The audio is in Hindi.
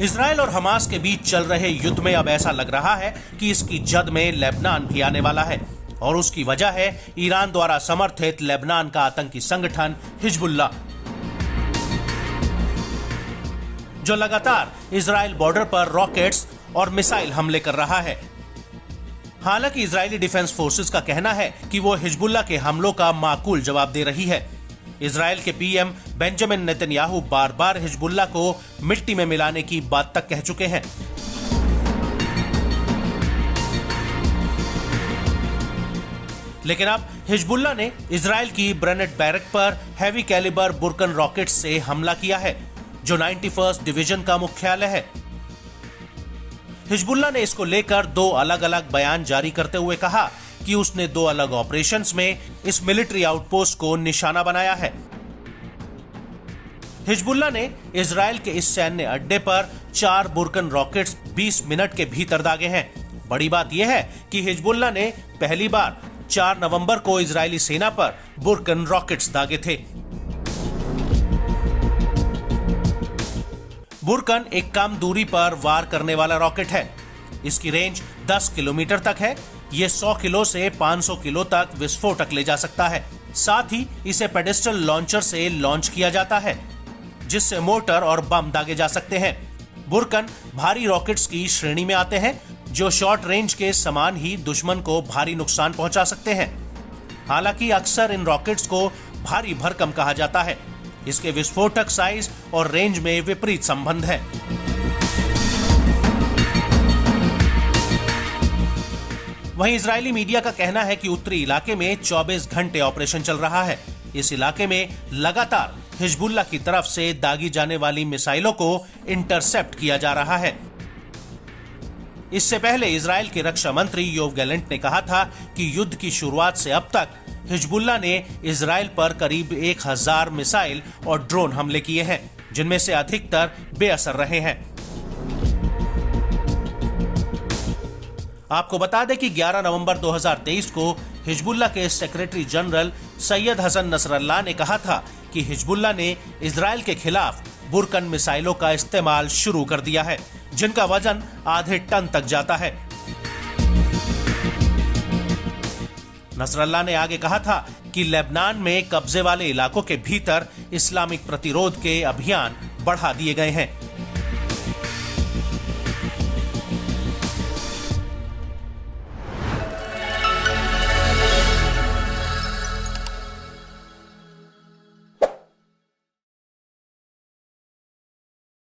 इजराइल और हमास के बीच चल रहे युद्ध में अब ऐसा लग रहा है कि इसकी जद में लेबनान भी आने वाला है और उसकी वजह है ईरान द्वारा समर्थित लेबनान का आतंकी संगठन हिजबुल्लाह, जो लगातार इजराइल बॉर्डर पर रॉकेट्स और मिसाइल हमले कर रहा है। हालांकि इजरायली डिफेंस फोर्सेस का कहना है कि वो हिजबुल्लाह के हमलों का माकूल जवाब दे रही है। इजराइल के पीएम बेंजामिन नेतन्याहू बार बार हिजबुल्लाह को मिट्टी में मिलाने की बात तक कह चुके हैं। लेकिन अब हिजबुल्लाह ने इजराइल की ब्रेनेट बैरक पर हैवी कैलिबर बुरकन रॉकेट से हमला किया है, जो 91st डिवीजन का मुख्यालय है। हिजबुल्लाह ने इसको लेकर दो अलग अलग बयान जारी करते हुए कहा कि उसने दो अलग ऑपरेशंस में इस मिलिट्री आउटपोस्ट को निशाना बनाया है। हिजबुल्लाह ने इजराइल के इस सैन्य अड्डे पर 4 बुरकन रॉकेट्स 20 मिनट के भीतर दागे हैं। बड़ी बात यह है कि हिजबुल्लाह ने पहली बार 4 नवंबर को इजरायली सेना पर बुरकन रॉकेट्स दागे थे। बुरकन एक कम दूरी पर वार करने वाला रॉकेट है। इसकी रेंज 10 किलोमीटर तक है। ये 100 किलो से 500 किलो तक विस्फोटक ले जा सकता है। साथ ही इसे पेडेस्टल लॉन्चर से लॉन्च किया जाता है, जिससे मोटर और बम दागे जा सकते हैं। बुरकन भारी रॉकेट्स की श्रेणी में आते हैं, जो शॉर्ट रेंज के समान ही दुश्मन को भारी नुकसान पहुंचा सकते हैं। हालांकि अक्सर इन रॉकेट्स को भारी भरकम कहा जाता है। इसके विस्फोटक साइज और रेंज में विपरीत संबंध है। वहीं इजरायली मीडिया का कहना है कि उत्तरी इलाके में 24 घंटे ऑपरेशन चल रहा है। इस इलाके में लगातार हिजबुल्लाह की तरफ से दागी जाने वाली मिसाइलों को इंटरसेप्ट किया जा रहा है। इससे पहले इजराइल के रक्षा मंत्री योव गैलेंट ने कहा था कि युद्ध की शुरुआत से अब तक हिजबुल्लाह ने इजराइल पर करीब 1000 मिसाइल और ड्रोन हमले किए हैं, जिनमें से अधिकतर बेअसर रहे हैं। आपको बता दें कि 11 नवंबर 2023 को हिजबुल्लाह के secretary general Syed Hassan Nasrallah ने कहा था कि हिजबुल्लाह ने इजराइल के खिलाफ बुरकन मिसाइलों का इस्तेमाल शुरू कर दिया है, जिनका वजन आधे टन तक जाता है। नसरल्लाह ने आगे कहा था कि लेबनान में कब्जे वाले इलाकों के भीतर इस्लामिक प्रतिरोध के अभियान बढ़ा दिए गए हैं।